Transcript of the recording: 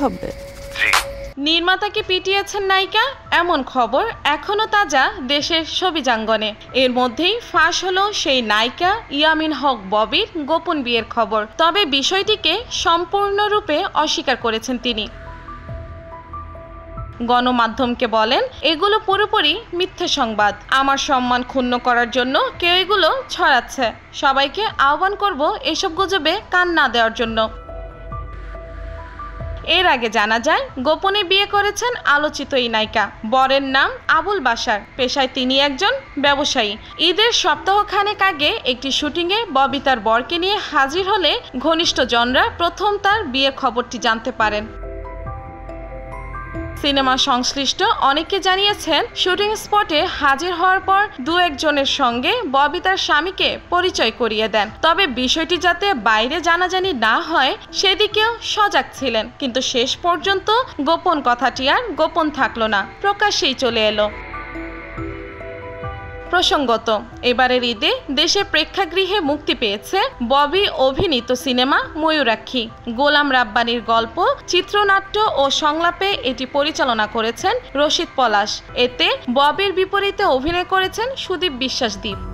হবে। নির্মাতাকে পিটিয়েছেন নায়িকা, এমন খবর এখনো তাজা দেশের ছবিজাঙ্গনে। এর মধ্যেই ফাঁস হলো সেই নায়িকা ইয়ামিন হক ববির গোপন বিয়ের খবর। তবে বিষয়টিকে সম্পূর্ণরূপে অস্বীকার করেছেন তিনি। গণমাধ্যমকে বলেন, এগুলো পুরোপুরি মিথ্যে সংবাদ। আমার সম্মান ক্ষুণ্ণ করার জন্য কেউ এগুলো ছড়াচ্ছে। সবাইকে আহ্বান করব এসব গুজবে কান না দেওয়ার জন্য। এর আগে জানা যায়, গোপনে বিয়ে করেছেন আলোচিত এই নায়িকা। বরের নাম আবুল বাশার, পেশায় তিনি একজন ব্যবসায়ী। ঈদের সপ্তাহখানেক আগে একটি শুটিংয়ে ববি তার বরকে নিয়ে হাজির হলে ঘনিষ্ঠজনরা প্রথম তার বিয়ের খবরটি জানতে পারেন। সিনেমা সংশ্লিষ্ট অনেকে জানিয়েছেন, শুটিং স্পটে হাজির হওয়ার পর দু একজনের সঙ্গে ববি তার স্বামীকে পরিচয় করিয়ে দেন। তবে বিষয়টি যাতে বাইরে জানাজানি না হয় সেদিকেও সজাগ ছিলেন। কিন্তু শেষ পর্যন্ত গোপন কথাটি আর গোপন থাকলো না, প্রকাশ্যেই চলে এলো। প্রসঙ্গত, এবারের ঈদে দেশের প্রেক্ষাগৃহে মুক্তি পেয়েছে ববি অভিনীত সিনেমা ময়ূরাক্ষী। গোলাম রাব্বানির গল্প, চিত্রনাট্য ও সংলাপে এটি পরিচালনা করেছেন রশিদ পলাশ। এতে ববির বিপরীতে অভিনয় করেছেন সুদীপ বিশ্বাস দ্বীপ।